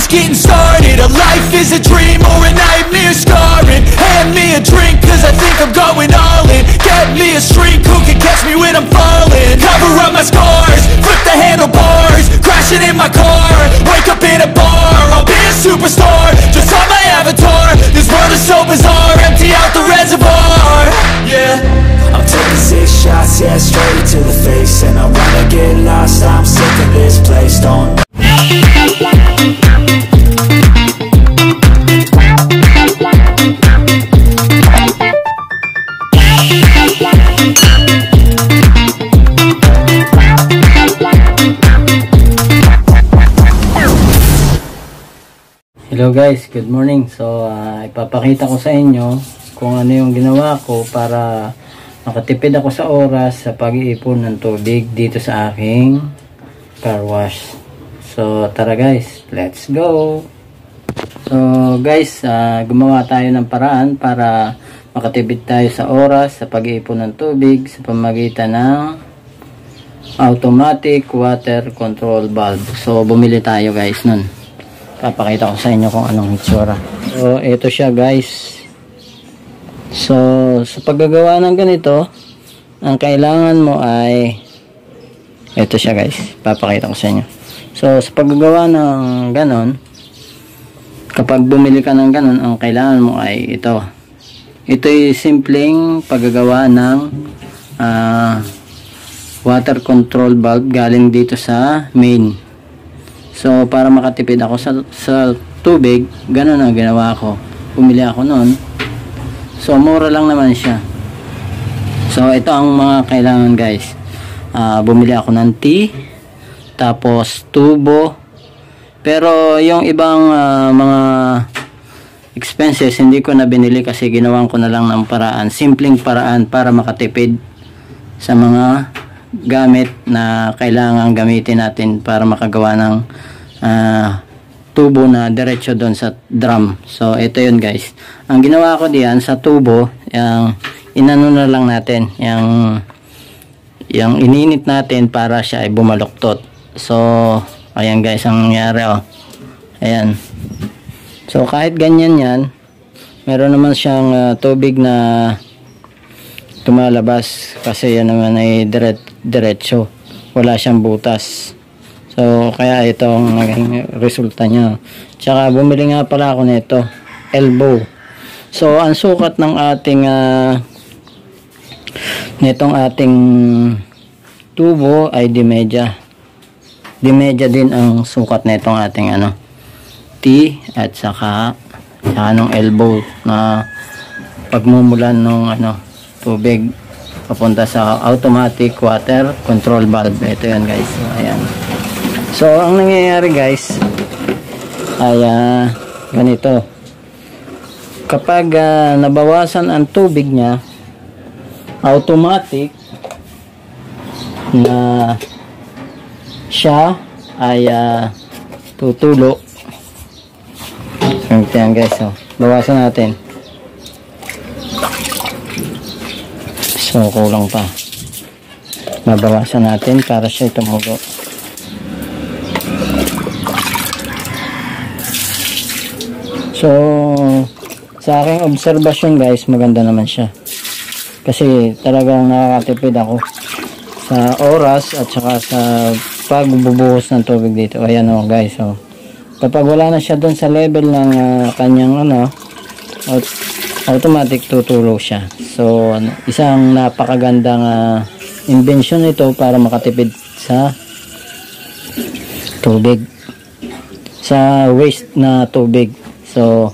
just getting started. A life is a dream or a nightmare scarring. Hand me a drink cause I think I'm going all in. Get me a shrink who can catch me when I'm falling. Cover up my scars, flip the handlebars, crashing in my car, wake up in a bar. I'll be a superstar, just on my avatar. This world is so bizarre, empty out the reservoir. Yeah, I'm taking 6 shots, yeah, straight to the face. And I wanna get lost, I'm sick of this place. Don't Hello guys, good morning. So ipapakita ko sa inyo kung ano yung ginawa ko para makatipid ako sa oras sa pag-iipon ng tubig dito sa aking car wash. So tara guys, let's go. So guys, gumawa tayo ng paraan para makatipid tayo sa oras sa pag-iipon ng tubig sa pamamagitan ng automatic water control valve. So bumili tayo guys nun. Papakita ko sa inyo kung anong itsura. So ito siya guys. So sa paggagawa ng ganito, ang kailangan mo ay ito siya guys. Papakita ko sa inyo. So sa paggagawa ng ganon, kapag bumili ka ng ganon, ang kailangan mo ay ito. Ito ay simpleng paggagawa ng water control valve galing dito sa main. So para makatipid ako sa tubig, ganun ang ginawa ko. Bumili ako noon. So mura lang naman siya. So ito ang mga kailangan guys. Bumili ako ng tea, tapos tubo. Pero yung ibang mga expenses hindi ko na binili kasi ginawan ko na lang ng paraan, simpleng paraan para makatipid sa mga gamit na kailangan gamitin natin para makagawa ng tubo na diretso doon sa drum. So ito yun guys. Ang ginawa ko diyan sa tubo, yung inano na lang natin, yung ininit natin para siya ay bumaluktot. So ayan guys ang nangyari, oh. Ayan. So kahit ganyan yan, meron naman siyang tubig na tumalabas kasi yan naman ay diretso, wala siyang butas. So kaya ito ang naging resulta niya. Tsaka bumili nga pala ako nito, elbow. So ang sukat ng ating nitong ating tubo ay dimedya din ang sukat nitong ating T at saka nung elbow na pagmumulan ng tubig papunta sa automatic water control valve. Ito yan guys. Ayan. So ang nangyayari guys ay ganito. Kapag nabawasan ang tubig niya, automatic na siya ay tutulo. Yan guys. So, bawasan natin. So kulang pa, babawasan natin para siya tumulo. So sa aking obserbasyon guys, maganda naman siya kasi talagang nakakatipid ako sa oras at saka sa pagbubuhos ng tubig dito. Ayan o guys, so kapag wala na siya doon sa level ng kanyang automatic tutulo siya. So isang napakagandang invention ito para makatipid sa tubig, sa waste na tubig. So